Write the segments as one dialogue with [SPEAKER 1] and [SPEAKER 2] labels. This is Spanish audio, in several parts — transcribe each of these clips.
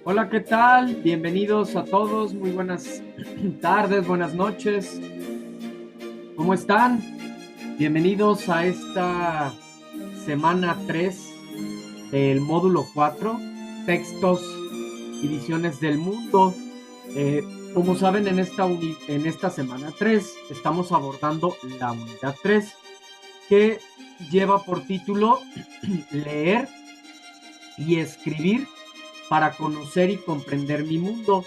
[SPEAKER 1] Hola, ¿qué tal? Bienvenidos a todos. Muy buenas tardes, buenas noches. ¿Cómo están? Bienvenidos a esta semana 3 del módulo 4, textos y visiones del mundo. Como saben, en esta semana 3 estamos abordando la unidad 3, que lleva por título Leer y escribir para conocer y comprender mi mundo.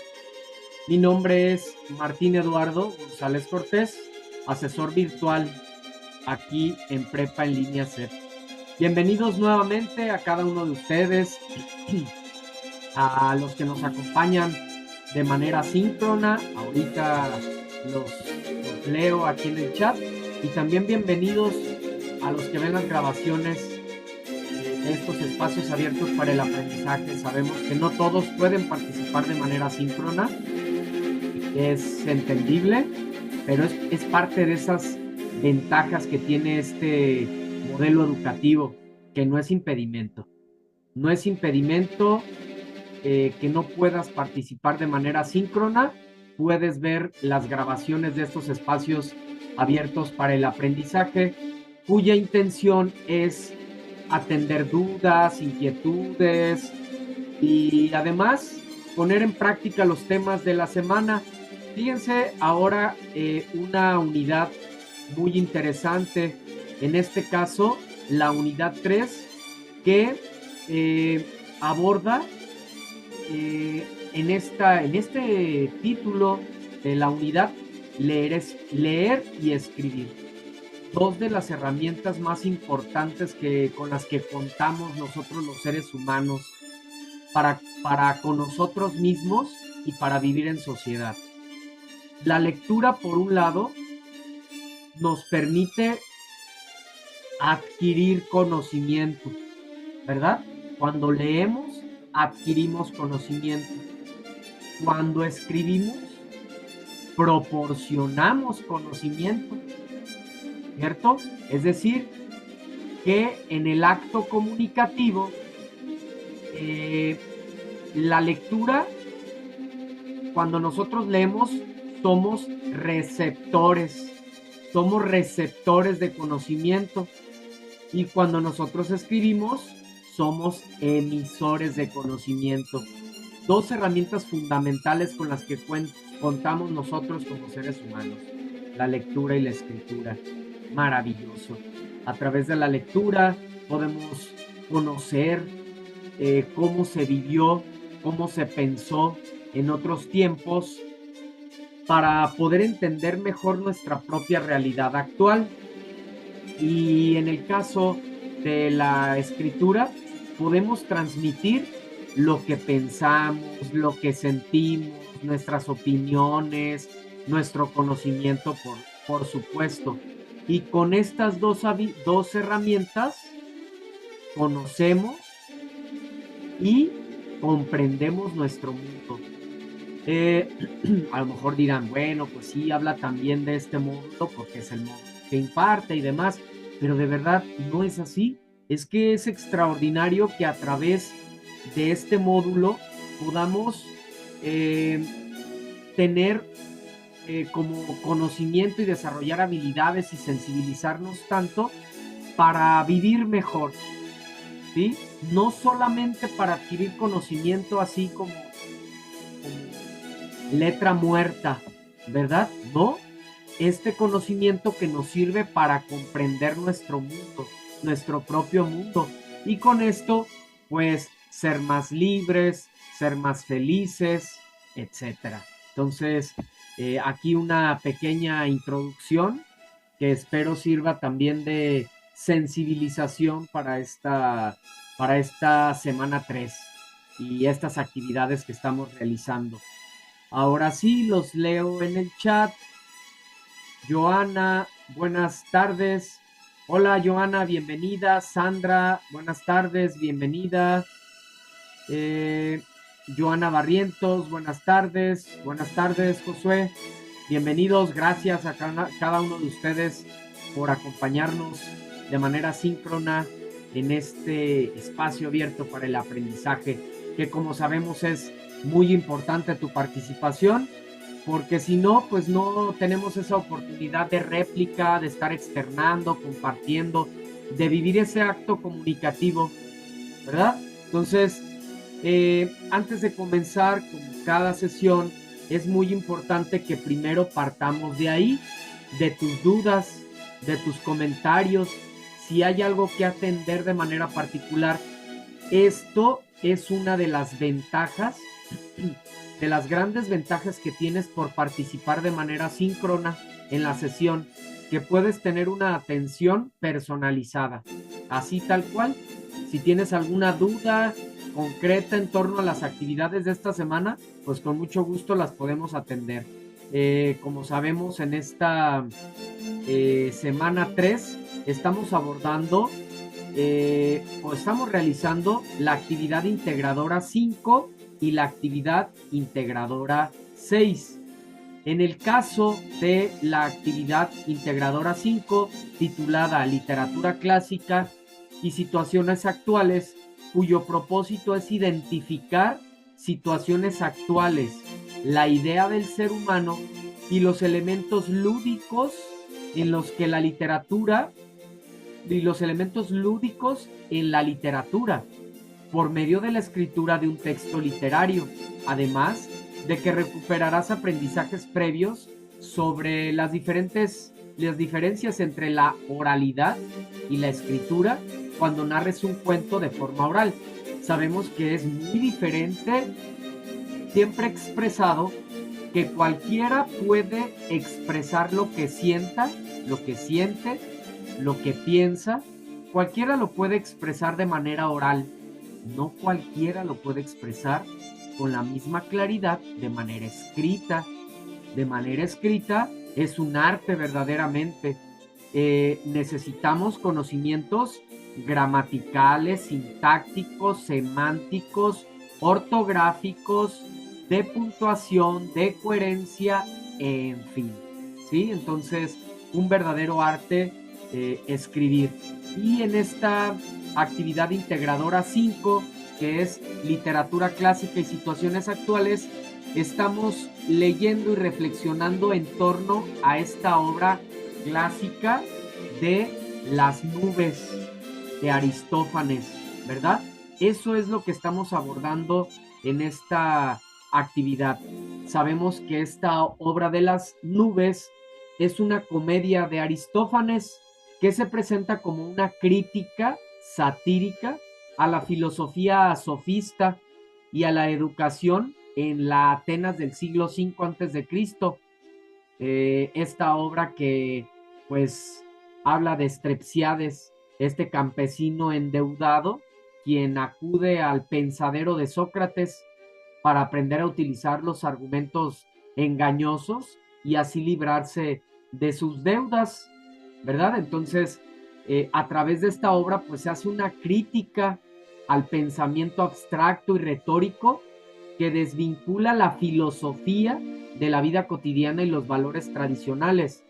[SPEAKER 1] Mi nombre es Martín Eduardo González Cortés, asesor virtual aquí en Prepa en Línea CEP. Bienvenidos nuevamente a cada uno de ustedes, a los que nos acompañan de manera síncrona. Ahorita los leo aquí en el chat, y también bienvenidos a los que ven las grabaciones de estos espacios abiertos para el aprendizaje. Sabemos que no todos pueden participar de manera síncrona, es entendible, pero es parte de esas ventajas que tiene este modelo educativo, que no es impedimento. No es impedimento que no puedas participar de manera síncrona. Puedes ver las grabaciones de estos espacios abiertos para el aprendizaje, cuya intención es atender dudas, inquietudes y además poner en práctica los temas de la semana. Fíjense ahora una unidad muy interesante, en este caso la unidad 3, que aborda en este título de la unidad leer y escribir. Dos de las herramientas más importantes con las que contamos nosotros los seres humanos para con nosotros mismos y para vivir en sociedad. La lectura, por un lado, nos permite adquirir conocimiento, ¿verdad? Cuando leemos, adquirimos conocimiento. Cuando escribimos, proporcionamos conocimiento, ¿cierto? Es decir, que en el acto comunicativo, la lectura, cuando nosotros leemos, somos receptores de conocimiento, y cuando nosotros escribimos, somos emisores de conocimiento. Dos herramientas fundamentales con las que contamos nosotros como seres humanos: la lectura y la escritura. Maravilloso. A través de la lectura podemos conocer cómo se vivió, cómo se pensó en otros tiempos, para poder entender mejor nuestra propia realidad actual. Y en el caso de la escritura, podemos transmitir lo que pensamos, lo que sentimos, nuestras opiniones, nuestro conocimiento, por supuesto. Y con estas dos herramientas conocemos y comprendemos nuestro mundo. A lo mejor dirán, bueno, pues sí, habla también de este mundo porque es el mundo que imparte y demás, pero de verdad no es así. Es que es extraordinario que a través de este módulo podamos tener como conocimiento y desarrollar habilidades y sensibilizarnos tanto para vivir mejor, ¿sí? No solamente para adquirir conocimiento así como letra muerta, ¿verdad? No, este conocimiento que nos sirve para comprender nuestro mundo, nuestro propio mundo, y con esto, pues, ser más libres, ser más felices, etcétera. Entonces, aquí una pequeña introducción que espero sirva también de sensibilización para esta semana 3 y estas actividades que estamos realizando. Ahora sí, los leo en el chat. Joana, buenas tardes. Hola, Joana, bienvenida. Sandra, buenas tardes, bienvenida. Joana Barrientos, buenas tardes. Buenas tardes, Josué. Bienvenidos, gracias a cada uno de ustedes por acompañarnos de manera síncrona en este espacio abierto para el aprendizaje, que como sabemos es muy importante tu participación, porque si no, pues no tenemos esa oportunidad de réplica, de estar externando, compartiendo, de vivir ese acto comunicativo, ¿verdad? Entonces, antes de comenzar con cada sesión, es muy importante que primero partamos de ahí, de tus dudas, de tus comentarios, si hay algo que atender de manera particular. Esto es una de las ventajas, de las grandes ventajas que tienes por participar de manera síncrona en la sesión, que puedes tener una atención personalizada, así tal cual. Si tienes alguna duda concreta en torno a las actividades de esta semana, pues con mucho gusto las podemos atender. Como sabemos, en esta semana 3 estamos abordando o estamos realizando la actividad integradora 5 y la actividad integradora 6. En el caso de la actividad integradora 5, titulada Literatura Clásica y Situaciones Actuales, cuyo propósito es identificar situaciones actuales, la idea del ser humano y los elementos lúdicos en los que la literatura y los elementos lúdicos en la literatura por medio de la escritura de un texto literario, además de que recuperarás aprendizajes previos sobre las diferencias entre la oralidad y la escritura cuando narres un cuento de forma oral. Sabemos que es muy diferente, siempre expresado, que cualquiera puede expresar lo que sienta, lo que siente, lo que piensa. Cualquiera lo puede expresar de manera oral, no cualquiera lo puede expresar con la misma claridad de manera escrita. De manera escrita es un arte verdaderamente. Necesitamos conocimientos gramaticales, sintácticos, semánticos, ortográficos, de puntuación, de coherencia, en fin, ¿sí? Entonces, un verdadero arte escribir. Y en esta actividad integradora 5, que es literatura clásica y situaciones actuales, estamos leyendo y reflexionando en torno a esta obra clásica de Las nubes de Aristófanes, ¿verdad? Eso es lo que estamos abordando en esta actividad. Sabemos que esta obra de Las nubes es una comedia de Aristófanes que se presenta como una crítica satírica a la filosofía sofista y a la educación en la Atenas del siglo V a.C. Esta obra que pues habla de Strepsiades, este campesino endeudado quien acude al pensadero de Sócrates para aprender a utilizar los argumentos engañosos y así librarse de sus deudas, ¿verdad? Entonces, a través de esta obra, pues se hace una crítica al pensamiento abstracto y retórico que desvincula la filosofía de la vida cotidiana y los valores tradicionales.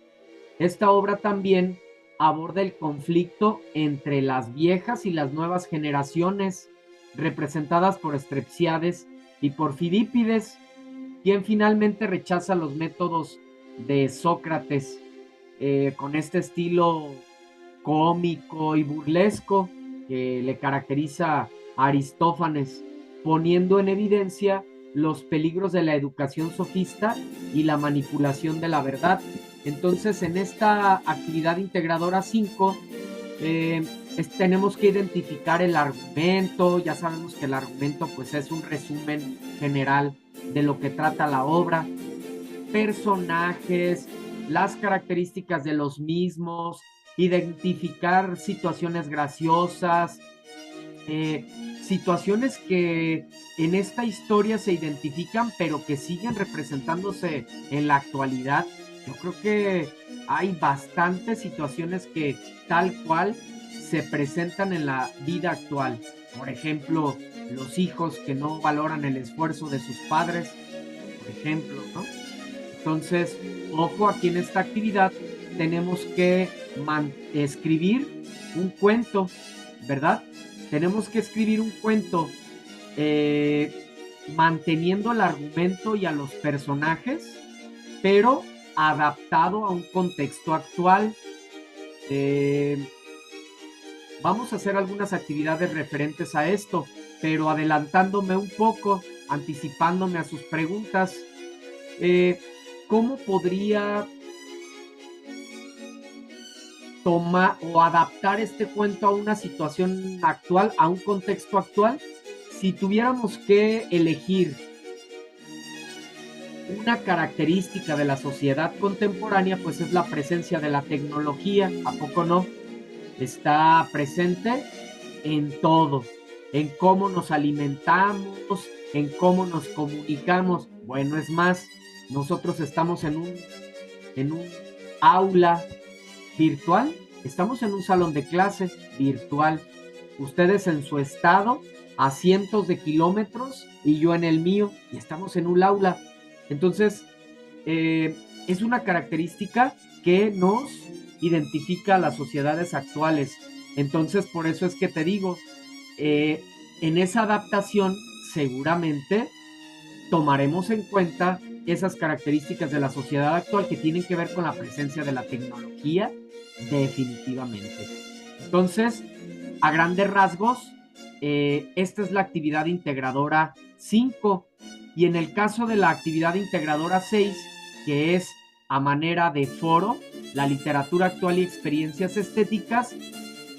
[SPEAKER 1] Esta obra también aborda el conflicto entre las viejas y las nuevas generaciones, representadas por Strepsiades y por Fidípides, quien finalmente rechaza los métodos de Sócrates con este estilo cómico y burlesco que le caracteriza a Aristófanes, poniendo en evidencia los peligros de la educación sofista y la manipulación de la verdad. Entonces, en esta actividad integradora 5, tenemos que identificar el argumento. Ya sabemos que el argumento pues es un resumen general de lo que trata la obra, personajes, las características de los mismos, identificar situaciones graciosas, situaciones que en esta historia se identifican pero que siguen representándose en la actualidad. Yo creo que hay bastantes situaciones que tal cual se presentan en la vida actual. Por ejemplo, los hijos que no valoran el esfuerzo de sus padres, por ejemplo, ¿no? Entonces, ojo, aquí en esta actividad tenemos que escribir un cuento, ¿verdad? Tenemos que escribir un cuento manteniendo el argumento y a los personajes, pero adaptado a un contexto actual. Vamos a hacer algunas actividades referentes a esto, pero adelantándome un poco, anticipándome a sus preguntas, ¿cómo podría tomar o adaptar este cuento a una situación actual, a un contexto actual? Si tuviéramos que elegir una característica de la sociedad contemporánea, pues es la presencia de la tecnología, ¿a poco no? Está presente en todo, en cómo nos alimentamos, en cómo nos comunicamos. Bueno, es más, nosotros estamos en un aula virtual, estamos en un salón de clase virtual, ustedes en su estado a cientos de kilómetros y yo en el mío, y estamos en un aula. Entonces, es una característica que nos identifica a las sociedades actuales. Entonces, por eso es que te digo, en esa adaptación seguramente tomaremos en cuenta esas características de la sociedad actual que tienen que ver con la presencia de la tecnología, definitivamente. Entonces, a grandes rasgos, esta es la actividad integradora 5, y en el caso de la actividad integradora 6, que es a manera de foro, la literatura actual y experiencias estéticas,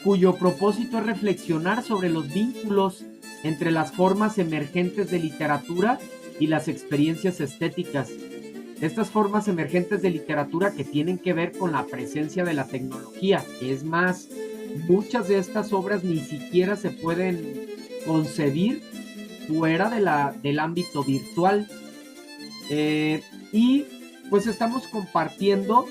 [SPEAKER 1] cuyo propósito es reflexionar sobre los vínculos entre las formas emergentes de literatura y las experiencias estéticas. Estas formas emergentes de literatura que tienen que ver con la presencia de la tecnología. Es más, muchas de estas obras ni siquiera se pueden concebir fuera del ámbito virtual. Y pues estamos compartiendo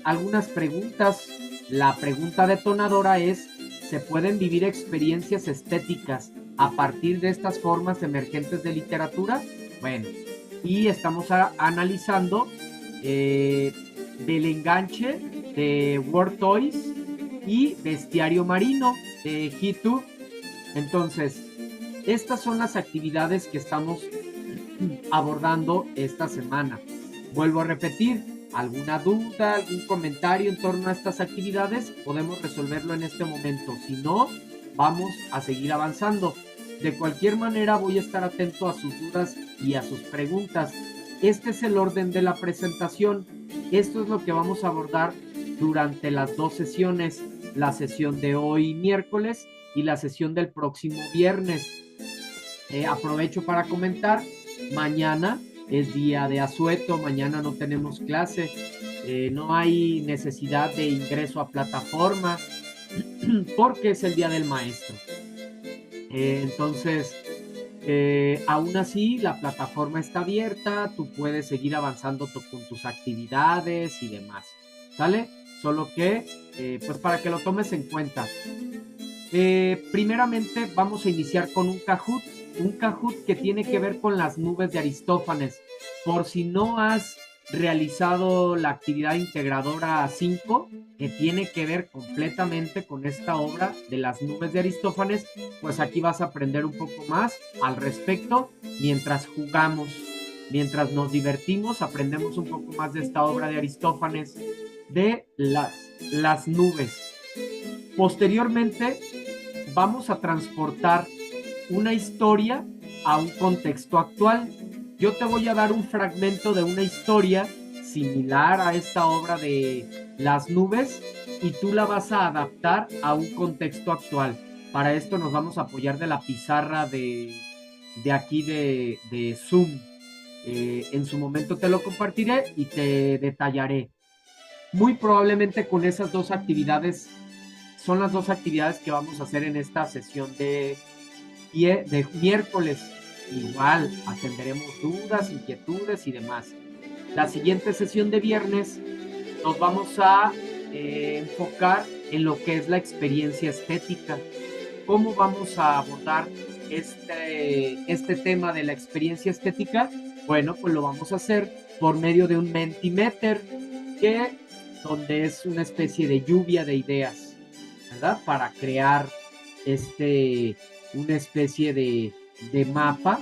[SPEAKER 1] algunas preguntas. La pregunta detonadora es: ¿se pueden vivir experiencias estéticas a partir de estas formas emergentes de literatura? Bueno, y estamos analizando del enganche de World Toys y Bestiario Marino de YouTube. Entonces, estas son las actividades que estamos abordando esta semana. Vuelvo a repetir, alguna duda, algún comentario en torno a estas actividades, podemos resolverlo en este momento. Si no, vamos a seguir avanzando. De cualquier manera, voy a estar atento a sus dudas y a sus preguntas. Este es el orden de la presentación. Esto es lo que vamos a abordar durante las dos sesiones, la sesión de hoy miércoles y la sesión del próximo viernes. Aprovecho para comentar, mañana es día de asueto, mañana no tenemos clase, no hay necesidad de ingreso a plataforma porque es el día del maestro. Entonces, aún así, la plataforma está abierta, tú puedes seguir avanzando con tus actividades y demás, ¿sale? Solo que, pues para que lo tomes en cuenta. Primeramente vamos a iniciar con un Kahoot que tiene que ver con las nubes de Aristófanes. Por si no has realizado la actividad integradora 5, que tiene que ver completamente con esta obra de las nubes de Aristófanes, pues aquí vas a aprender un poco más al respecto mientras jugamos, mientras nos divertimos, aprendemos un poco más de esta obra de Aristófanes de las nubes. Posteriormente vamos a transportar una historia a un contexto actual. Yo te voy a dar un fragmento de una historia similar a esta obra de las nubes y tú la vas a adaptar a un contexto actual. Para esto nos vamos a apoyar de la pizarra de aquí de Zoom. En su momento te lo compartiré y te detallaré. Muy probablemente con esas dos actividades son las dos actividades que vamos a hacer en esta sesión de miércoles. Igual atenderemos dudas, inquietudes y demás. La siguiente sesión de viernes nos vamos a enfocar en lo que es la experiencia estética. ¿Cómo vamos a abordar este tema de la experiencia estética? Bueno, pues lo vamos a hacer por medio de un Mentimeter, donde es una especie de lluvia de ideas, ¿verdad? Para crear una especie de mapa.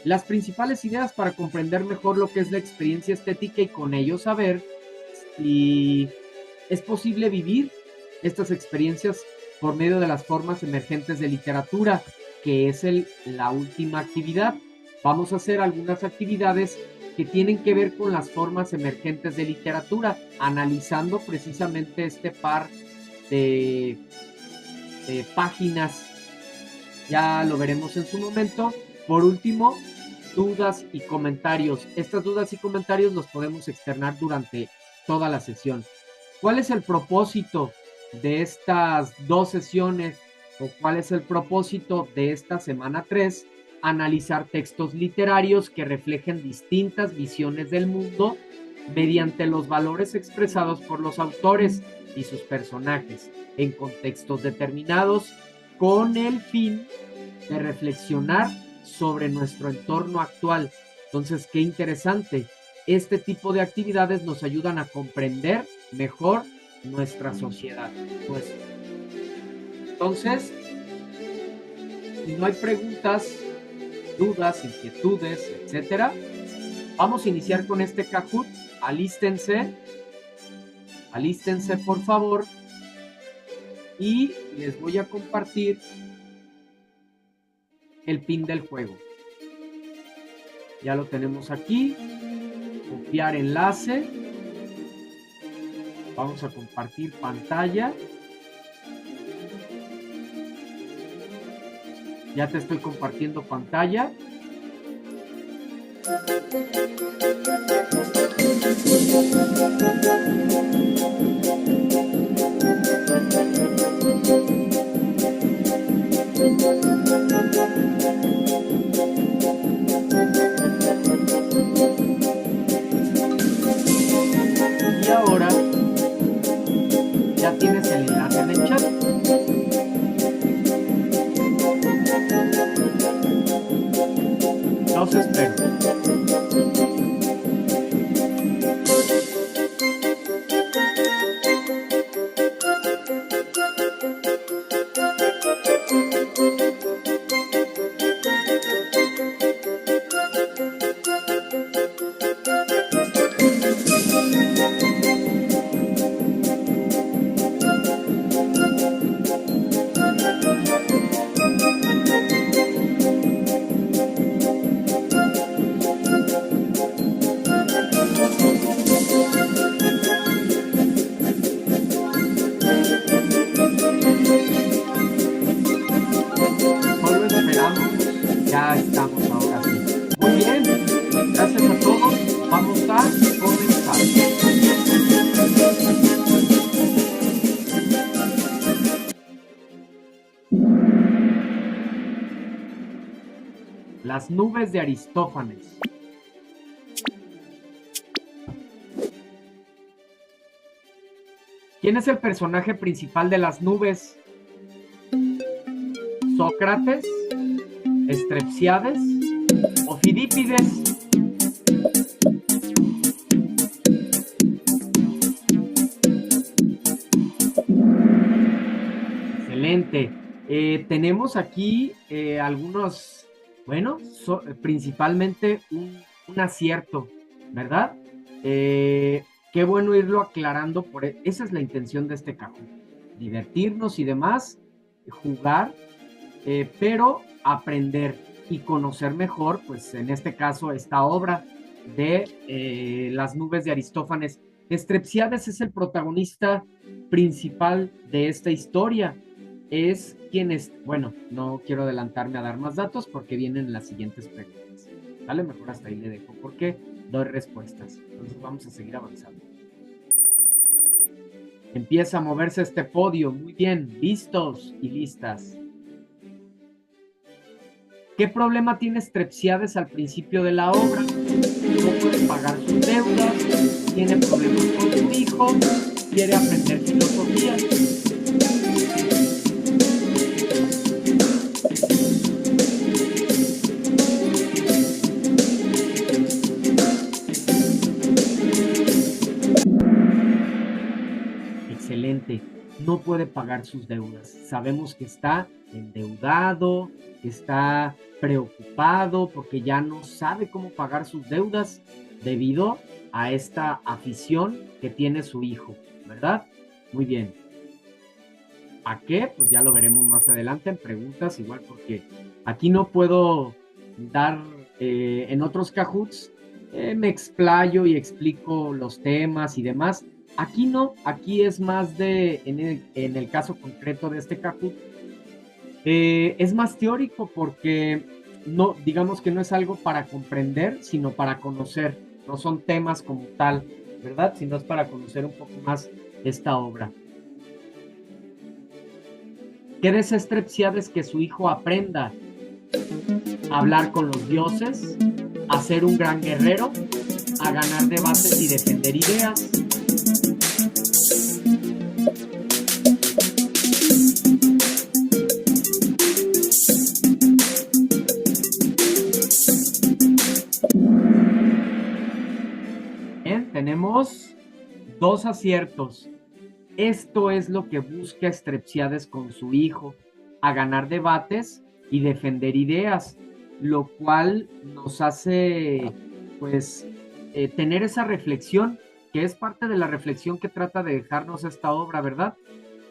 [SPEAKER 1] Las principales ideas para comprender mejor lo que es la experiencia estética y con ello saber si es posible vivir estas experiencias por medio de las formas emergentes de literatura, que es la última actividad. Vamos a hacer algunas actividades que tienen que ver con las formas emergentes de literatura, analizando precisamente este par de páginas. Ya lo veremos en su momento. Por último, dudas y comentarios. Estas dudas y comentarios los podemos externar durante toda la sesión. ¿Cuál es el propósito de estas dos sesiones o cuál es el propósito de esta semana 3? Analizar textos literarios que reflejen distintas visiones del mundo mediante los valores expresados por los autores y sus personajes en contextos determinados, con el fin de reflexionar sobre nuestro entorno actual. Entonces, qué interesante. Este tipo de actividades nos ayudan a comprender mejor nuestra sociedad. Pues, entonces, si no hay preguntas, dudas, inquietudes, etcétera, vamos a iniciar con este Kahoot. Alístense por favor, y les voy a compartir el pin del juego. Ya lo tenemos aquí. Copiar enlace. Vamos a compartir pantalla. Ya te estoy compartiendo pantalla. Y ahora ya tienes el enlace en el chat. Los espero. Ya estamos ahora sí. Muy bien, gracias a todos. Vamos a comenzar. Las nubes de Aristófanes. ¿Quién es el personaje principal de las nubes? ¿Sócrates, Estrepsiades o Fidípides? Excelente. Tenemos aquí algunos, bueno, principalmente un acierto, ¿verdad? Qué bueno irlo aclarando, esa es la intención de este cajón, divertirnos y demás, jugar, pero aprender y conocer mejor, pues en este caso, esta obra de Las nubes de Aristófanes. Estrepsiades es el protagonista principal de esta historia. Es quien es, bueno, no quiero adelantarme a dar más datos porque vienen las siguientes preguntas. ¿Vale? Mejor hasta ahí le dejo porque doy respuestas. Entonces vamos a seguir avanzando. Empieza a moverse este podio. Muy bien, listos y listas. ¿Qué problema tiene Estrepsiades al principio de la obra? No puede pagar sus deudas, tiene problemas con su hijo, quiere aprender filosofía. Excelente, no puede pagar sus deudas. Sabemos que está endeudado, que está preocupado porque ya no sabe cómo pagar sus deudas debido a esta afición que tiene su hijo, ¿verdad? Muy bien. ¿A qué? Pues ya lo veremos más adelante en preguntas, igual porque aquí no puedo dar, en otros Kahoots, me explayo y explico los temas y demás. Aquí no, aquí es más en el caso concreto de este Kahoot, es más teórico porque no, digamos que no es algo para comprender, sino para conocer. No son temas como tal, ¿verdad? Sino es para conocer un poco más esta obra. ¿Qué desea Estrepsiades que su hijo aprenda? A hablar con los dioses, a ser un gran guerrero, a ganar debates y defender ideas. Bien, tenemos 2 aciertos. Esto es lo que busca Estrepsiades con su hijo, a ganar debates y defender ideas, lo cual nos hace, pues, tener esa reflexión, que es parte de la reflexión que trata de dejarnos esta obra, ¿verdad?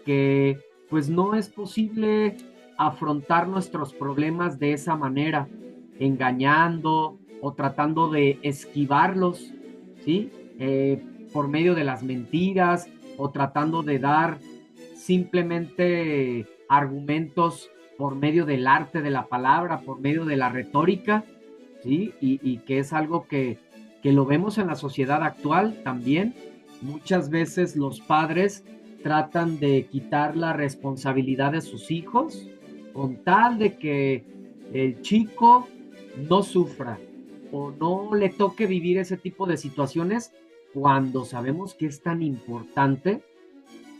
[SPEAKER 1] Que, pues, no es posible afrontar nuestros problemas de esa manera, engañando o tratando de esquivarlos, ¿sí? Por medio de las mentiras, o tratando de dar simplemente argumentos por medio del arte de la palabra, por medio de la retórica, ¿sí? Y que es algo que lo vemos en la sociedad actual también. Muchas veces los padres tratan de quitar la responsabilidad de sus hijos con tal de que el chico no sufra o no le toque vivir ese tipo de situaciones, cuando sabemos que es tan importante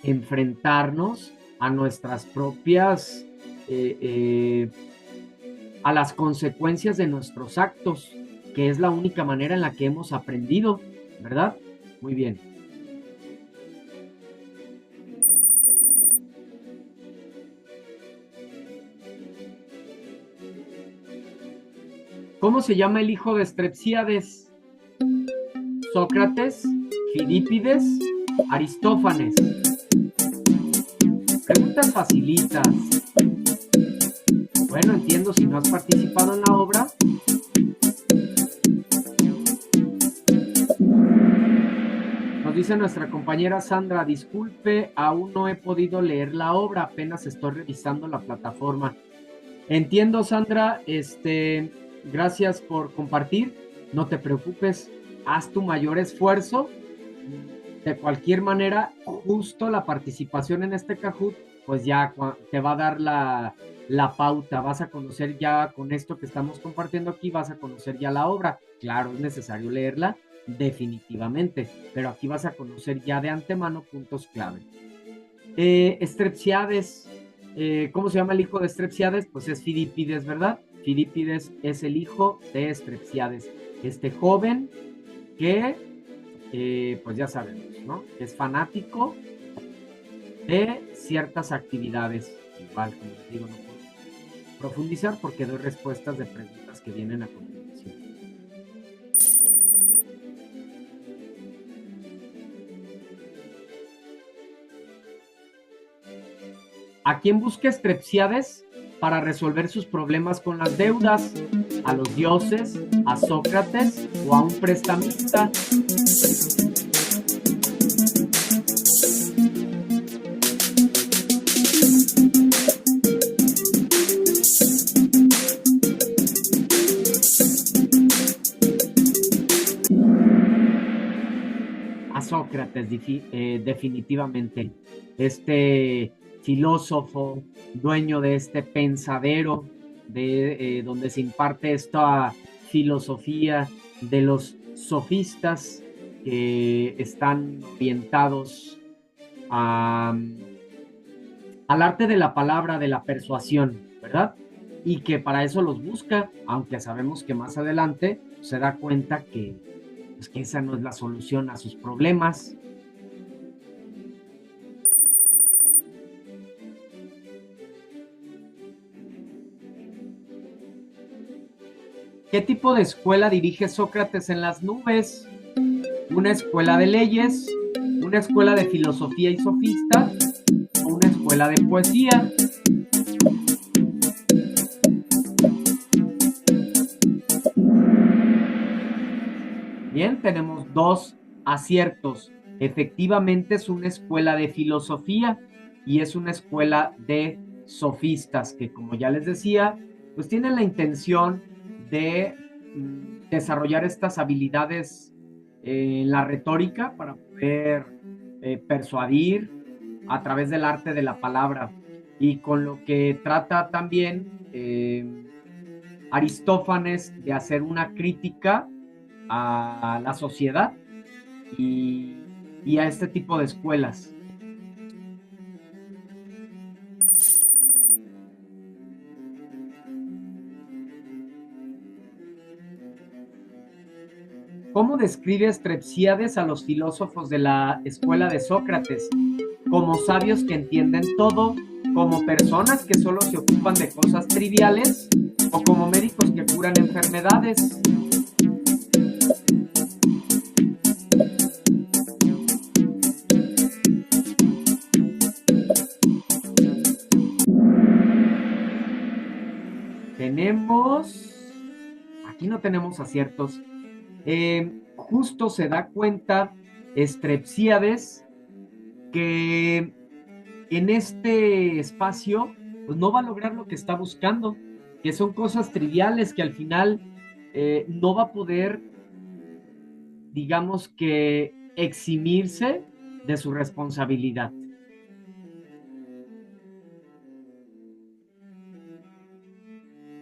[SPEAKER 1] enfrentarnos a nuestras propias, a las consecuencias de nuestros actos, que es la única manera en la que hemos aprendido, ¿verdad? Muy bien. ¿Cómo se llama el hijo de Estrepsiades? Sócrates, Fidípides, Aristófanes. Preguntas facilitas. Bueno, entiendo si no has participado en la obra. Nos dice nuestra compañera Sandra, disculpe, aún no he podido leer la obra, apenas estoy revisando la plataforma. Entiendo, Sandra, gracias por compartir, no te preocupes, haz tu mayor esfuerzo. De cualquier manera, justo la participación en este Kahoot pues ya te va a dar la pauta, vas a conocer ya con esto que estamos compartiendo aquí, vas a conocer ya la obra. Claro, es necesario leerla definitivamente, pero aquí vas a conocer ya de antemano puntos clave. Strepsiades, ¿cómo se llama el hijo de Strepsiades? Pues es Fidípides, ¿verdad? Fidípides es el hijo de Strepsiades, este joven que, pues ya sabemos, ¿no? Es fanático de ciertas actividades. Igual, como les digo, no puedo profundizar porque doy respuestas de preguntas que vienen a continuación. ¿A quién busca Strepsiades para resolver sus problemas con las deudas? ¿A los dioses, a Sócrates o a un prestamista? A Sócrates, definitivamente. Este filósofo, dueño de este pensadero, de donde se imparte esta filosofía de los sofistas que están orientados al arte de la palabra, de la persuasión, ¿verdad? Y que para eso los busca, aunque sabemos que más adelante se da cuenta que, pues, que esa no es la solución a sus problemas. ¿Qué tipo de escuela dirige Sócrates en las nubes? ¿Una escuela de leyes? ¿Una escuela de filosofía y sofistas? ¿O una escuela de poesía? Bien, tenemos dos aciertos. Efectivamente es una escuela de filosofía y es una escuela de sofistas que, como ya les decía, pues tienen la intención de desarrollar estas habilidades en la retórica para poder persuadir a través del arte de la palabra, y con lo que trata también Aristófanes de hacer una crítica a la sociedad y a este tipo de escuelas. ¿Cómo describe Strepsiades a los filósofos de la escuela de Sócrates? Como sabios que entienden todo, como personas que solo se ocupan de cosas triviales, o como médicos que curan enfermedades. Aquí no tenemos aciertos. Justo se da cuenta Strepsiades que en este espacio pues no va a lograr lo que está buscando, que son cosas triviales que al final no va a poder, digamos que, eximirse de su responsabilidad.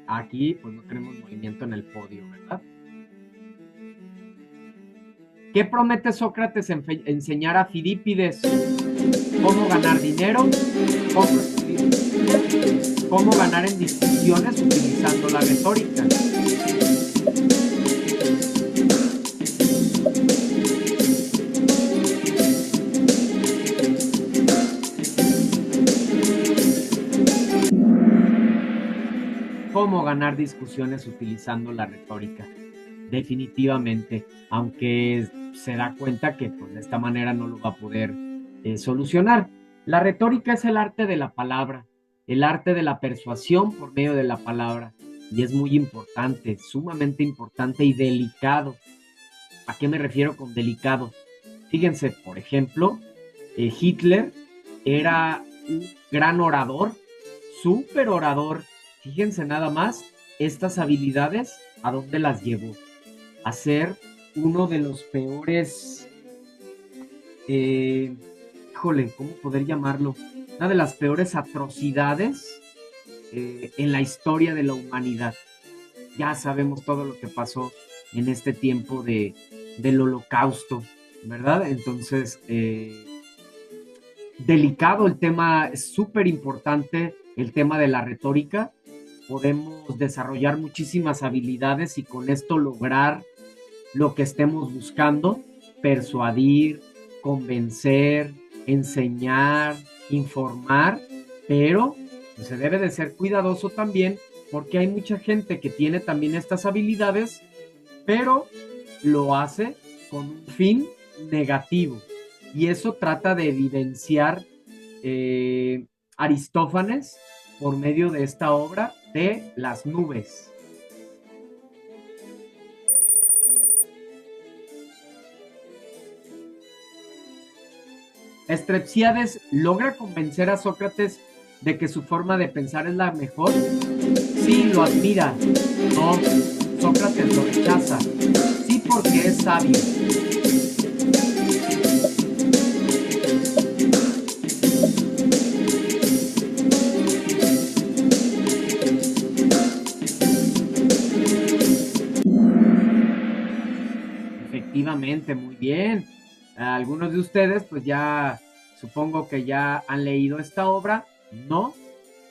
[SPEAKER 1] Aquí pues no tenemos movimiento en el podio, ¿verdad? ¿Qué promete Sócrates enseñar a Fidípides? ¿Cómo ganar dinero? ¿Cómo ganar en discusiones utilizando la retórica? ¿Cómo ganar discusiones utilizando la retórica? Definitivamente, aunque se da cuenta que pues, de esta manera no lo va a poder solucionar. La retórica es el arte de la palabra, el arte de la persuasión por medio de la palabra, y es muy importante, sumamente importante y delicado. ¿A qué me refiero con delicado? Fíjense, por ejemplo, Hitler era un gran orador, súper orador. Fíjense nada más estas habilidades, ¿a dónde las llevó? A ser uno de los peores, híjole, ¿cómo poder llamarlo? una de las peores atrocidades en la historia de la humanidad. Ya sabemos todo lo que pasó en este tiempo del Holocausto, ¿verdad? Entonces, delicado el tema, es súper importante el tema de la retórica. Podemos desarrollar muchísimas habilidades y con esto lograr lo que estemos buscando: persuadir, convencer, enseñar, informar, pero pues, se debe de ser cuidadoso también, porque hay mucha gente que tiene también estas habilidades, pero lo hace con un fin negativo. Y eso trata de evidenciar Aristófanes por medio de esta obra de Las nubes. Strepsiades logra convencer a Sócrates de que su forma de pensar es la mejor. Sí, lo admira. No, Sócrates lo rechaza. Sí, porque es sabio. Efectivamente, muy bien. Algunos de ustedes, pues ya supongo que ya han leído esta obra. No.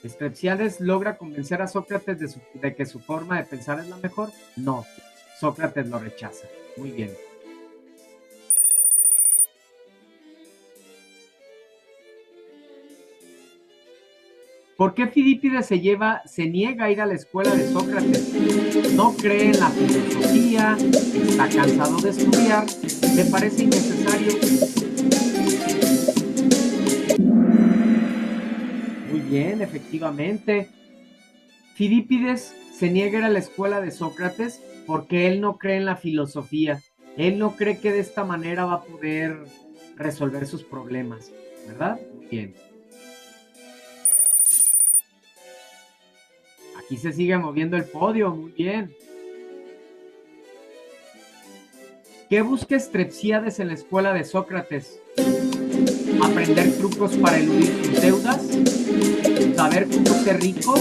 [SPEAKER 1] ¿Strepsiades logra convencer a Sócrates de que su forma de pensar es la mejor? No. Sócrates lo rechaza. Muy bien. ¿Por qué Fidípides se niega a ir a la escuela de Sócrates? No cree en la filosofía, está cansado de estudiar, le parece innecesario. Muy bien, efectivamente. Fidípides se niega a ir a la escuela de Sócrates porque él no cree en la filosofía. Él no cree que de esta manera va a poder resolver sus problemas, ¿verdad? Muy bien. Aquí se sigue moviendo el podio, muy bien. ¿Qué busca Strepsiades en la escuela de Sócrates? Aprender trucos para eludir sus deudas, saber cómo ser rico,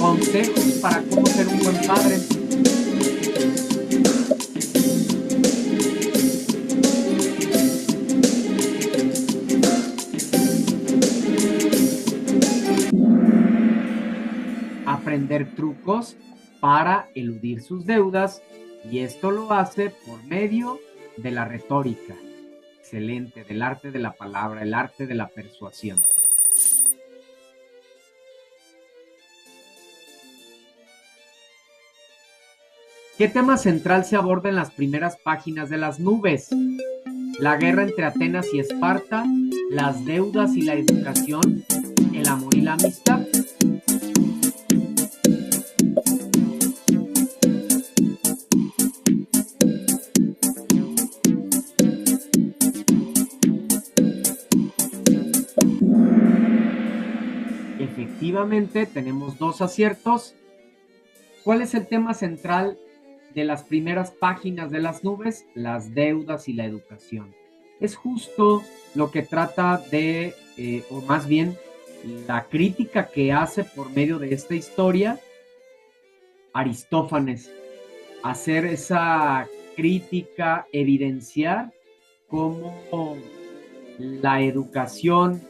[SPEAKER 1] consejos para cómo ser un buen padre. Aprender trucos para eludir sus deudas, y esto lo hace por medio de la retórica. Excelente, del arte de la palabra, el arte de la persuasión. ¿Qué tema central se aborda en las primeras páginas de Las nubes? La guerra entre Atenas y Esparta, las deudas y la educación, el amor y la amistad. Efectivamente, tenemos 2 aciertos. ¿Cuál es el tema central de las primeras páginas de Las nubes? Las deudas y la educación. Es justo lo que trata de, o más bien, la crítica que hace por medio de esta historia Aristófanes. Hacer esa crítica, evidenciar cómo la educación,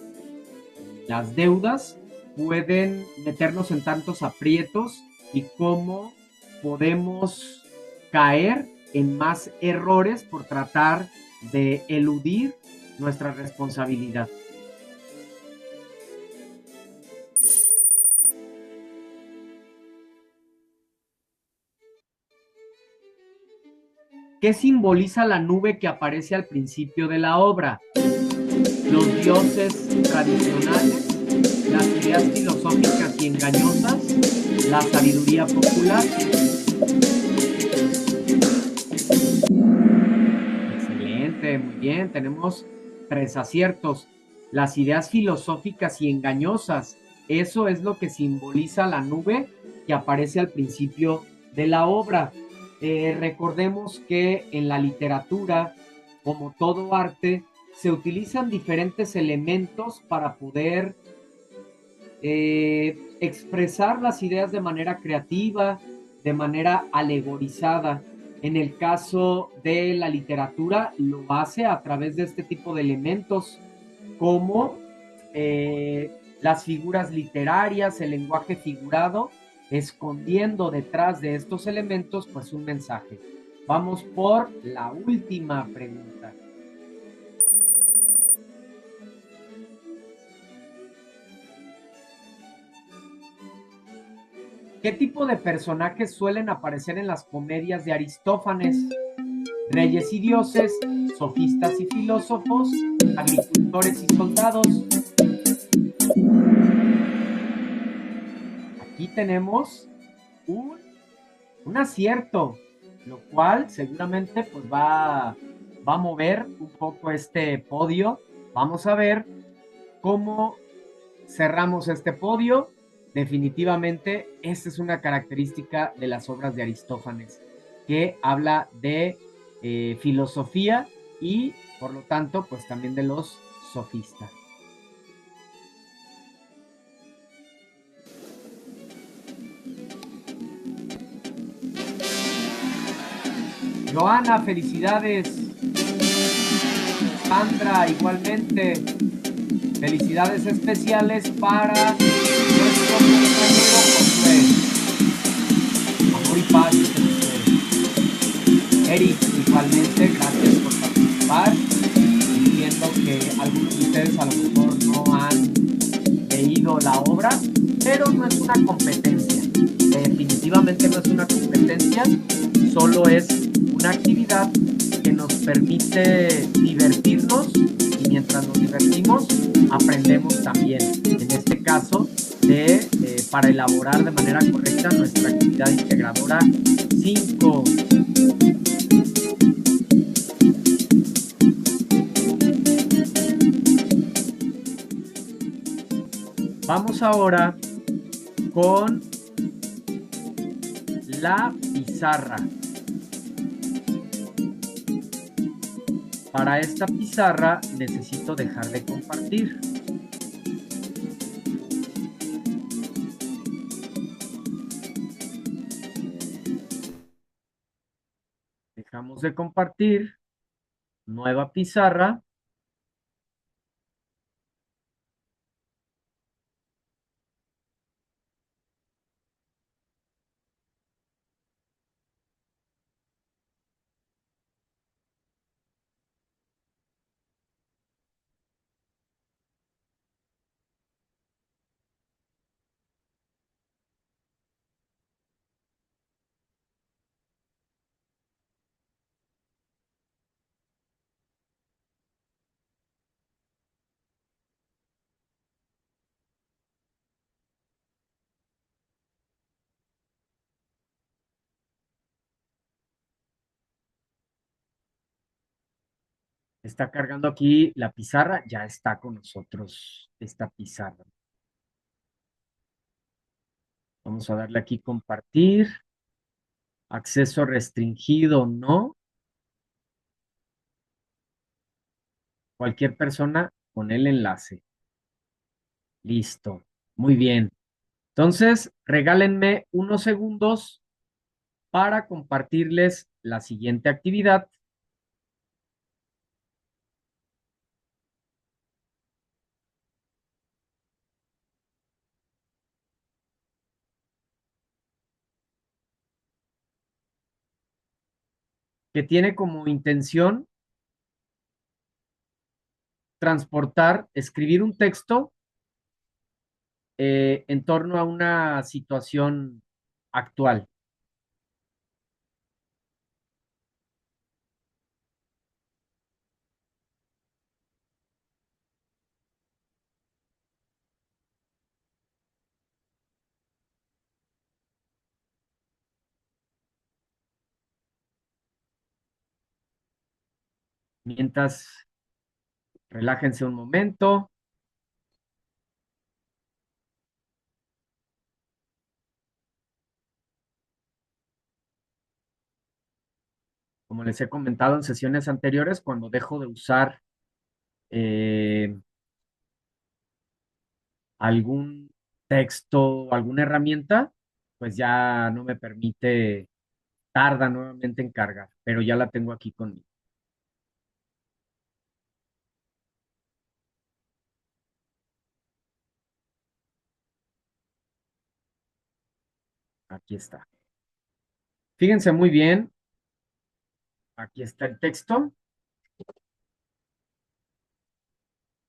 [SPEAKER 1] las deudas pueden meternos en tantos aprietos y cómo podemos caer en más errores por tratar de eludir nuestra responsabilidad. ¿Qué simboliza la nube que aparece al principio de la obra? Los dioses tradicionales, las ideas filosóficas y engañosas, la sabiduría popular. Excelente, muy bien, tenemos 3 aciertos. Las ideas filosóficas y engañosas, eso es lo que simboliza la nube que aparece al principio de la obra. Recordemos que en la literatura, como todo arte, se utilizan diferentes elementos para poder expresar las ideas de manera creativa, de manera alegorizada. En el caso de la literatura, lo hace a través de este tipo de elementos como las figuras literarias, el lenguaje figurado, escondiendo detrás de estos elementos pues un mensaje. Vamos por la última pregunta. ¿Qué tipo de personajes suelen aparecer en las comedias de Aristófanes? Reyes y dioses, sofistas y filósofos, agricultores y soldados. Aquí tenemos un, un acierto, lo cual seguramente pues va a mover un poco este podio. Vamos a ver cómo cerramos este podio. Definitivamente, esta es una característica de las obras de Aristófanes, que habla de filosofía y, por lo tanto, pues también de los sofistas. Joana, felicidades. Sandra, igualmente. Felicidades especiales para nuestro compañero Josué. Amor y paz. Eric, igualmente, gracias por participar. Entiendo que algunos de ustedes a lo mejor no han leído la obra, pero no es una competencia. Definitivamente no es una competencia, solo es una actividad que nos permite divertirnos y mientras nos divertimos aprendemos también, en este caso, para elaborar de manera correcta nuestra actividad integradora 5. Vamos ahora con la pizarra. Para esta pizarra necesito dejar de compartir. Dejamos de compartir. Nueva pizarra. Está cargando aquí la pizarra. Ya está con nosotros esta pizarra. Vamos a darle aquí compartir. Acceso restringido, no. Cualquier persona con el enlace. Listo. Muy bien. Entonces, regálenme unos segundos para compartirles la siguiente actividad. Que tiene como intención transportar, escribir un texto en torno a una situación actual. Mientras, relájense un momento. Como les he comentado en sesiones anteriores, cuando dejo de usar eh, algún texto o alguna herramienta, pues ya no me permite, tarda nuevamente en cargar, pero ya la tengo aquí conmigo. Aquí está. Fíjense muy bien, aquí está el texto,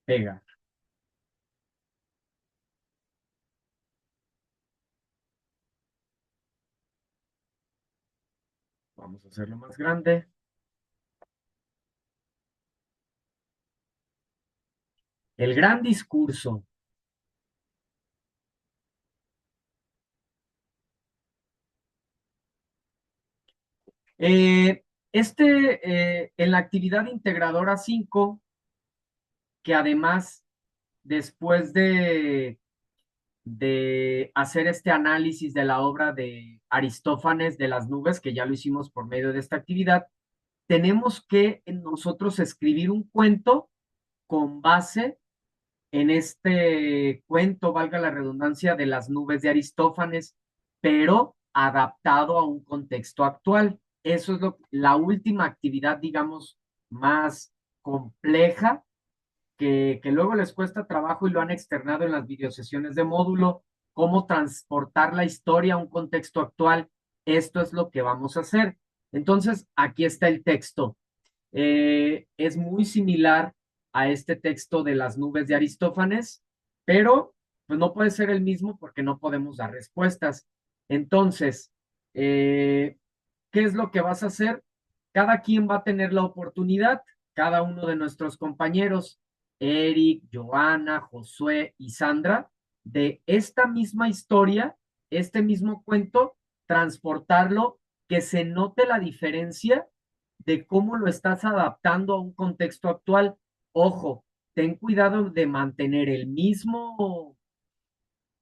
[SPEAKER 1] pega. Vamos a hacerlo más grande. El gran discurso. Eh, en la actividad integradora 5, que además, después de hacer este análisis de la obra de Aristófanes de las nubes, que ya lo hicimos por medio de esta actividad, tenemos que nosotros escribir un cuento con base en este cuento, valga la redundancia, de las nubes de Aristófanes, pero adaptado a un contexto actual. Eso es la última actividad, digamos, más compleja que luego les cuesta trabajo y lo han externado en las videosesiones de módulo, cómo transportar la historia a un contexto actual. Esto es lo que vamos a hacer. Entonces, aquí está el texto. Es muy similar a este texto de las nubes de Aristófanes, pero pues no puede ser el mismo porque no podemos dar respuestas. Entonces, ¿qué es lo que vas a hacer? Cada quien va a tener la oportunidad, cada uno de nuestros compañeros, Eric, Joana, Josué y Sandra, de esta misma historia, este mismo cuento, transportarlo, que se note la diferencia de cómo lo estás adaptando a un contexto actual. Ojo, ten cuidado de mantener el mismo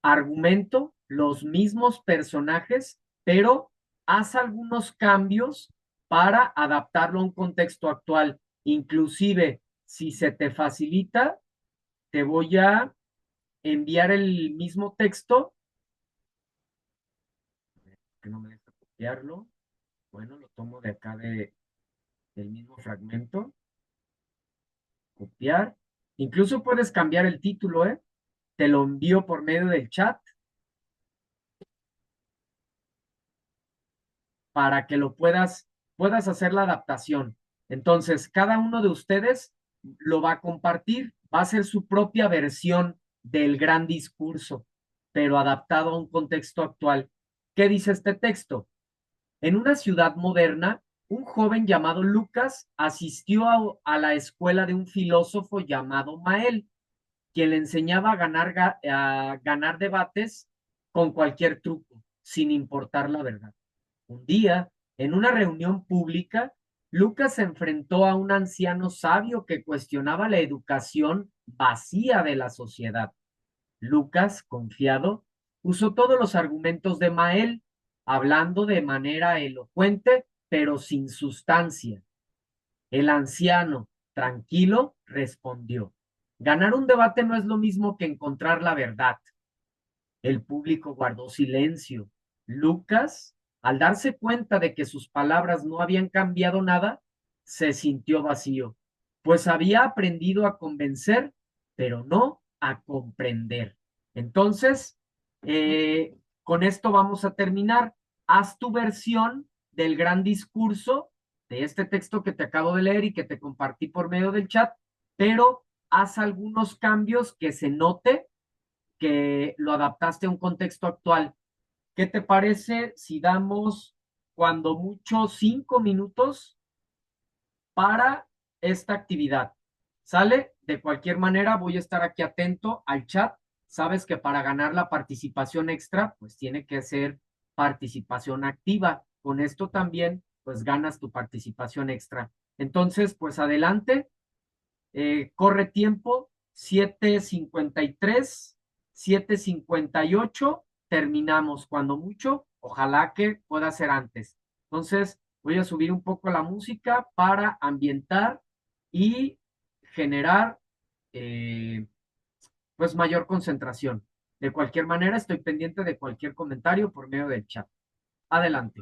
[SPEAKER 1] argumento, los mismos personajes, pero haz algunos cambios para adaptarlo a un contexto actual. Inclusive, si se te facilita, te voy a enviar el mismo texto, que no me deja copiarlo. Bueno, lo tomo de acá del mismo fragmento, copiar. Incluso puedes cambiar el título, ¿eh? Te lo envío por medio del chat para que puedas hacer la adaptación. Entonces, cada uno de ustedes lo va a compartir, va a ser su propia versión del gran discurso, pero adaptado a un contexto actual. ¿Qué dice este texto? En una ciudad moderna, un joven llamado Lucas asistió a la escuela de un filósofo llamado Mael, quien le enseñaba a ganar debates con cualquier truco, sin importar la verdad. Un día, en una reunión pública, Lucas se enfrentó a un anciano sabio que cuestionaba la educación vacía de la sociedad. Lucas, confiado, usó todos los argumentos de Mael, hablando de manera elocuente, pero sin sustancia. El anciano, tranquilo, respondió: ganar un debate no es lo mismo que encontrar la verdad. El público guardó silencio. Lucas, al darse cuenta de que sus palabras no habían cambiado nada, se sintió vacío, pues había aprendido a convencer, pero no a comprender. Entonces, con esto vamos a terminar. Haz tu versión del gran discurso de este texto que te acabo de leer y que te compartí por medio del chat, pero haz algunos cambios que se note que lo adaptaste a un contexto actual. ¿Qué te parece si damos, cuando mucho, 5 minutos para esta actividad? ¿Sale? De cualquier manera, voy a estar aquí atento al chat. Sabes que para ganar la participación extra, pues tiene que ser participación activa. Con esto también, pues ganas tu participación extra. Entonces, pues adelante. Corre tiempo, 7:53, 7:58, terminamos cuando mucho, ojalá que pueda ser antes. Entonces, voy a subir un poco la música para ambientar y generar pues mayor concentración. De cualquier manera, estoy pendiente de cualquier comentario por medio del chat. Adelante.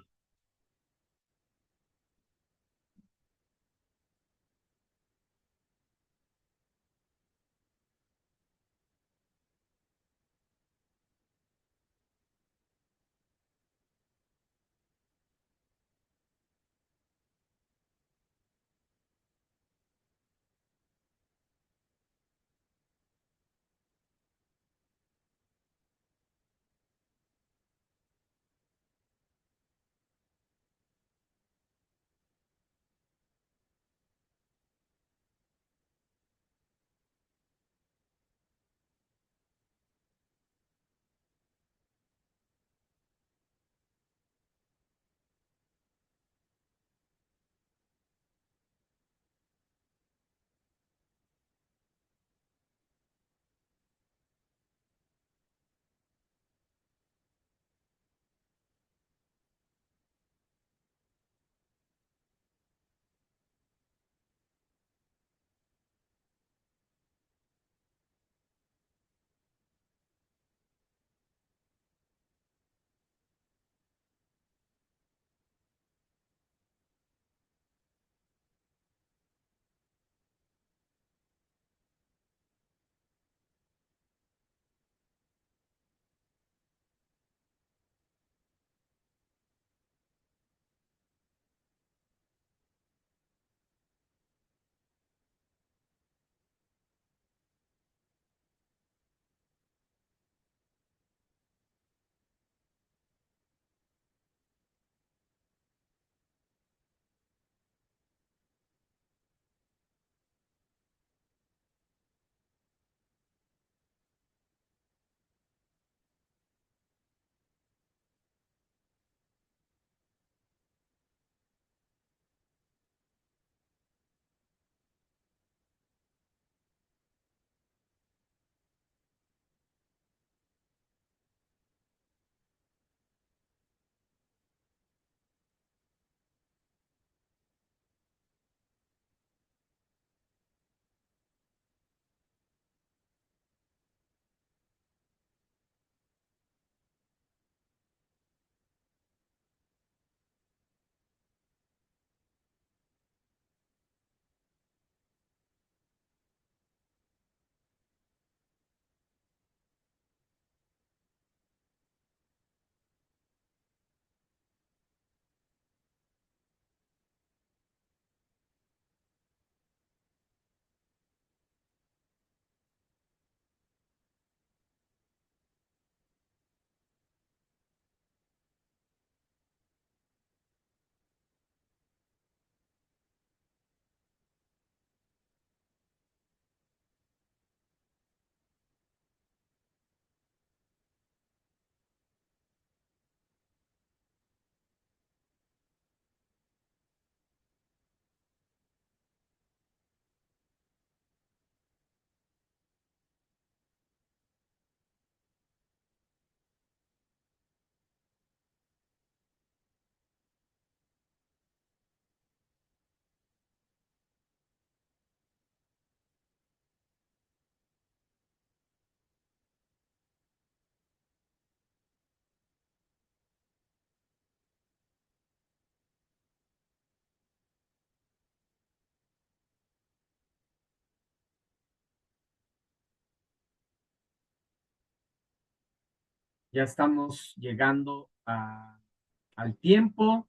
[SPEAKER 1] Ya estamos llegando al tiempo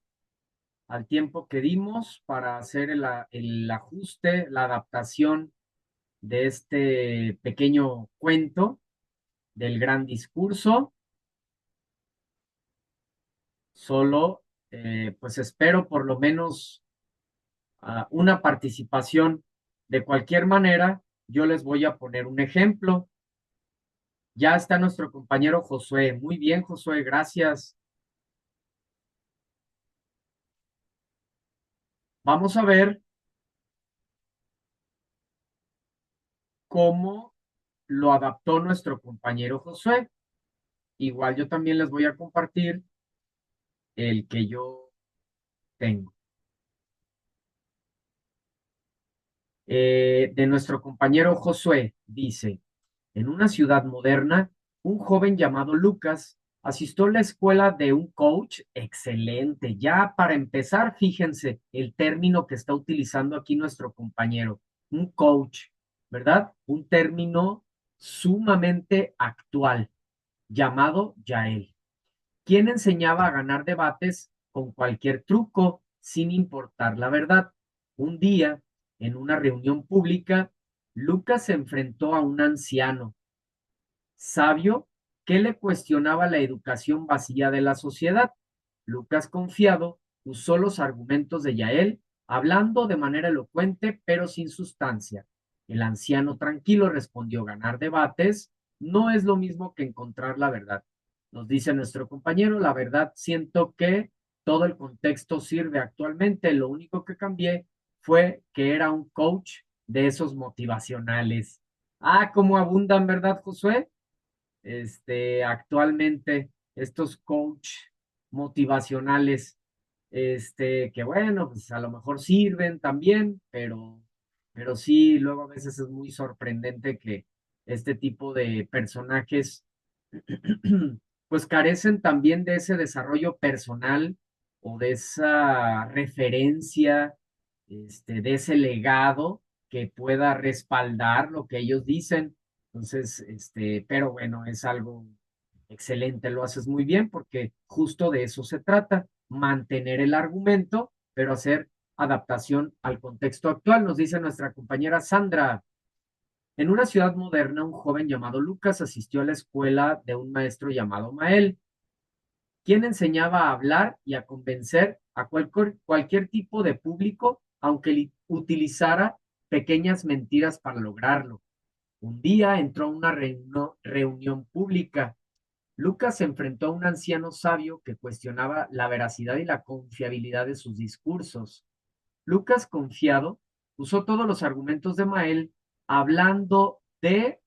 [SPEAKER 1] que dimos para hacer el ajuste, la adaptación de este pequeño cuento del gran discurso. Solo, pues espero por lo menos una participación. De cualquier manera, yo les voy a poner un ejemplo. Ya está nuestro compañero Josué. Muy bien, Josué, gracias. Vamos a ver cómo lo adaptó nuestro compañero Josué. Igual yo también les voy a compartir el que yo tengo. De nuestro compañero Josué dice, en una ciudad moderna un joven llamado Lucas asistió a la escuela de un coach excelente. Ya para empezar, fíjense el término que está utilizando aquí nuestro compañero, un coach, ¿verdad? Un término sumamente actual, llamado Yael, quien enseñaba a ganar debates con cualquier truco, sin importar la verdad. Un día, en una reunión pública, Lucas se enfrentó a un anciano sabio que le cuestionaba la educación vacía de la sociedad. Lucas, confiado, usó los argumentos de Yael, hablando de manera elocuente pero sin sustancia. El anciano tranquilo respondió: ganar debates no es lo mismo que encontrar la verdad. Nos dice nuestro compañero: la verdad, siento que todo el contexto sirve actualmente. Lo único que cambié fue que era un coach de esos motivacionales. Ah, cómo abundan, ¿verdad, Josué? Actualmente estos coach motivacionales, que bueno, pues a lo mejor sirven también, pero sí, luego a veces es muy sorprendente que este tipo de personajes pues carecen también de ese desarrollo personal o de esa referencia, de ese legado que pueda respaldar lo que ellos dicen. Entonces, pero bueno, es algo excelente, lo haces muy bien porque justo de eso se trata, mantener el argumento, pero hacer adaptación al contexto actual, nos dice nuestra compañera Sandra. En una ciudad moderna, un joven llamado Lucas asistió a la escuela de un maestro llamado Mael, quien enseñaba a hablar y a convencer a cualquier tipo de público, aunque utilizara pequeñas mentiras para lograrlo. Un día entró a una reunión pública. Lucas se enfrentó a un anciano sabio que cuestionaba la veracidad y la confiabilidad de sus discursos. Lucas, confiado, usó todos los argumentos de Mael, hablando de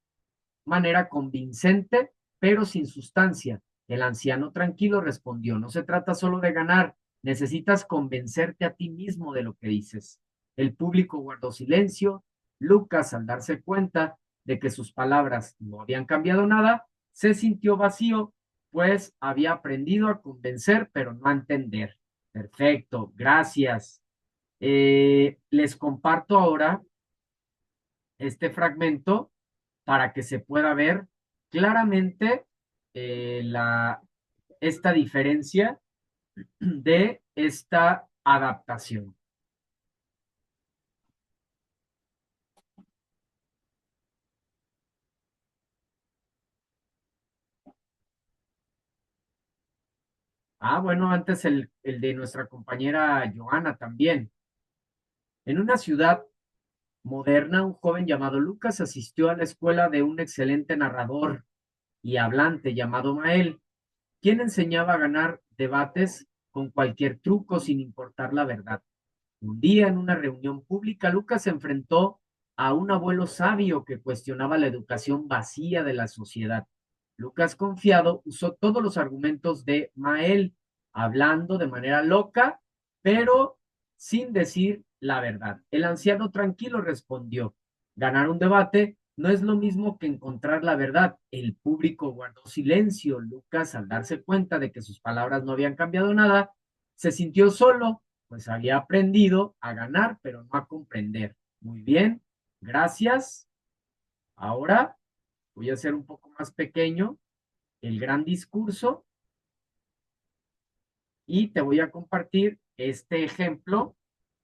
[SPEAKER 1] manera convincente, pero sin sustancia. El anciano tranquilo respondió: no se trata solo de ganar, necesitas convencerte a ti mismo de lo que dices. El público guardó silencio. Lucas, al darse cuenta de que sus palabras no habían cambiado nada, se sintió vacío, pues había aprendido a convencer, pero no a entender. Perfecto, gracias. Les comparto ahora este fragmento para que se pueda ver claramente esta diferencia de esta adaptación. Ah, bueno, antes el de nuestra compañera Joana también. En una ciudad moderna, un joven llamado Lucas asistió a la escuela de un excelente narrador y hablante llamado Mael, quien enseñaba a ganar debates con cualquier truco sin importar la verdad. Un día, en una reunión pública, Lucas se enfrentó a un abuelo sabio que cuestionaba la educación vacía de la sociedad. Lucas, confiado, usó todos los argumentos de Mael, hablando de manera loca, pero sin decir la verdad. El anciano tranquilo respondió: ganar un debate no es lo mismo que encontrar la verdad. El público guardó silencio. Lucas, al darse cuenta de que sus palabras no habían cambiado nada, se sintió solo, pues había aprendido a ganar, pero no a comprender. Muy bien, gracias. Ahora voy a hacer un poco más pequeño el gran discurso y te voy a compartir este ejemplo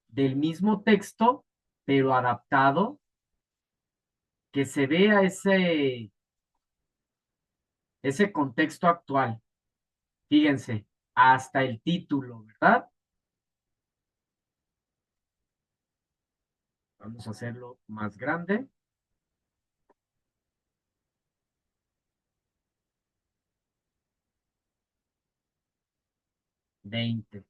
[SPEAKER 1] del mismo texto, pero adaptado, que se vea ese contexto actual. Fíjense, hasta el título, ¿verdad? Vamos a hacerlo más grande. 20.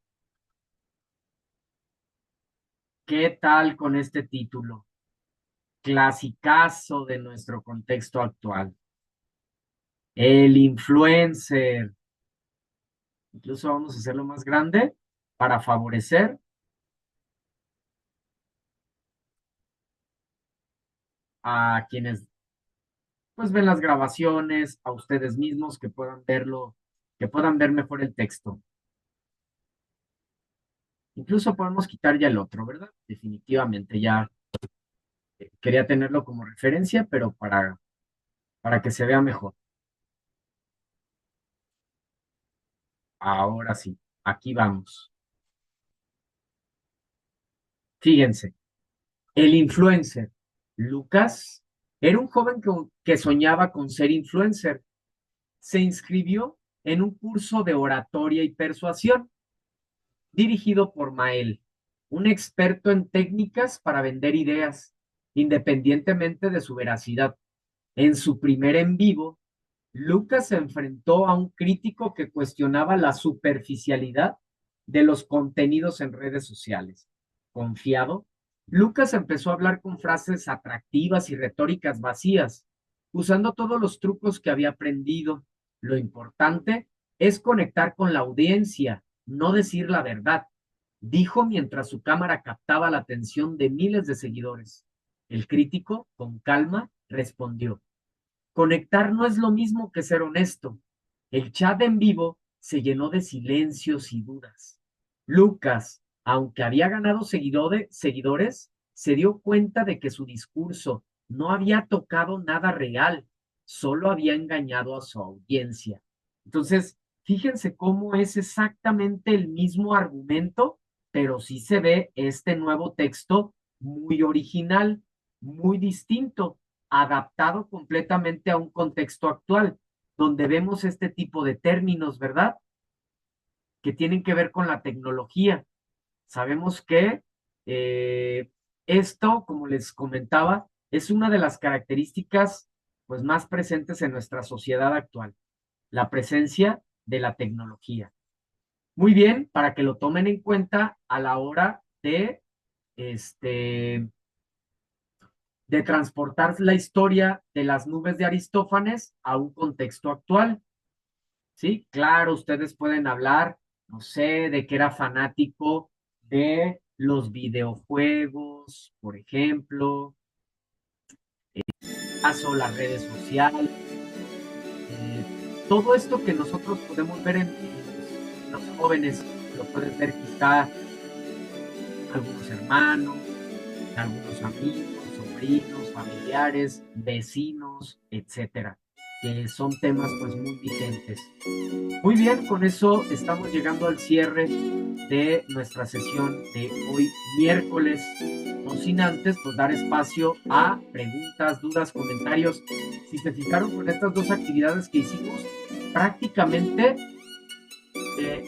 [SPEAKER 1] ¿Qué tal con este título? Clasicazo de nuestro contexto actual. El influencer. Incluso vamos a hacerlo más grande para favorecer a quienes pues ven las grabaciones, a ustedes mismos que puedan verlo, que puedan ver mejor el texto. Incluso podemos quitar ya el otro, ¿verdad? Definitivamente ya quería tenerlo como referencia, pero para que se vea mejor. Ahora sí, aquí vamos. Fíjense, el influencer, Lucas, era un joven que soñaba con ser influencer. Se inscribió en un curso de oratoria y persuasión dirigido por Mael, un experto en técnicas para vender ideas, independientemente de su veracidad. En su primer en vivo, Lucas se enfrentó a un crítico que cuestionaba la superficialidad de los contenidos en redes sociales. Confiado, Lucas empezó a hablar con frases atractivas y retóricas vacías, usando todos los trucos que había aprendido. Lo importante es conectar con la audiencia, no decir la verdad, dijo mientras su cámara captaba la atención de miles de seguidores. El crítico, con calma, respondió: conectar no es lo mismo que ser honesto. El chat en vivo se llenó de silencios y dudas. Lucas, aunque había ganado seguidores, se dio cuenta de que su discurso no había tocado nada real, solo había engañado a su audiencia. Entonces, fíjense cómo es exactamente el mismo argumento, pero sí se ve este nuevo texto muy original, muy distinto, adaptado completamente a un contexto actual, donde vemos este tipo de términos, ¿verdad? Que tienen que ver con la tecnología. Sabemos que esto, como les comentaba, es una de las características pues más presentes en nuestra sociedad actual, la presencia de la tecnología. Muy bien, para que lo tomen en cuenta a la hora este, de transportar la historia de las nubes de Aristófanes a un contexto actual. Sí, claro, ustedes pueden hablar, no sé, de que era fanático de los videojuegos, por ejemplo, caso las redes sociales, todo esto que nosotros podemos ver en los jóvenes, lo pueden ver quizá algunos hermanos, algunos amigos, sobrinos, familiares, vecinos, etcétera, que son temas pues muy vigentes. Muy bien, con eso estamos llegando al cierre de nuestra sesión de hoy miércoles, no sin antes pues dar espacio a preguntas, dudas, comentarios. Si se fijaron con estas dos actividades que hicimos, prácticamente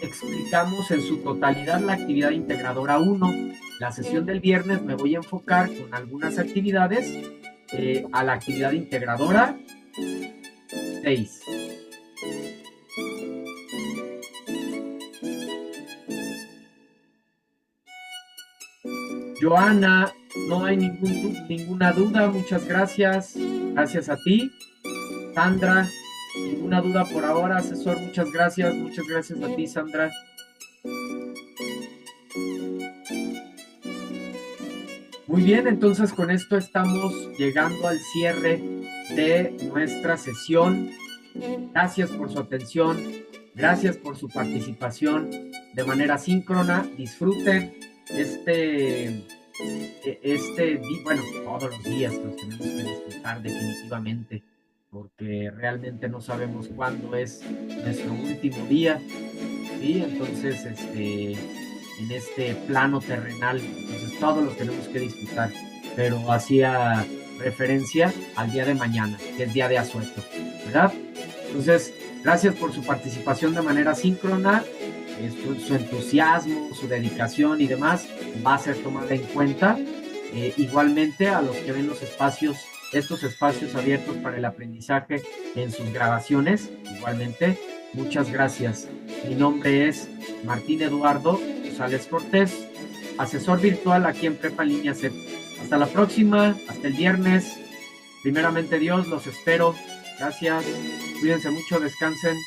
[SPEAKER 1] explicamos en su totalidad la actividad integradora 1. La sesión del viernes me voy a enfocar con algunas actividades a la actividad integradora 6. Joana, no hay ninguna duda, muchas gracias. Gracias a ti. Sandra, ninguna duda por ahora, asesor, muchas gracias a ti, Sandra. Muy bien, entonces con esto estamos llegando al cierre de nuestra sesión. Gracias por su atención, gracias por su participación de manera síncrona. Disfruten bueno, todos los días los tenemos que disfrutar definitivamente, porque realmente no sabemos cuándo es nuestro último día, ¿sí? Entonces, en este plano terrenal, entonces todos los tenemos que disfrutar, pero hacía referencia al día de mañana, que es día de asueto, ¿verdad? Entonces, gracias por su participación de manera síncrona, su entusiasmo, su dedicación y demás va a ser tomada en cuenta. Igualmente a los que ven estos espacios abiertos para el aprendizaje en sus grabaciones, igualmente, muchas gracias. Mi nombre es Martín Eduardo González Cortés, asesor virtual aquí en Prepa en Línea C. Hasta la próxima, hasta el viernes. Primeramente Dios, los espero. Gracias, cuídense mucho, descansen.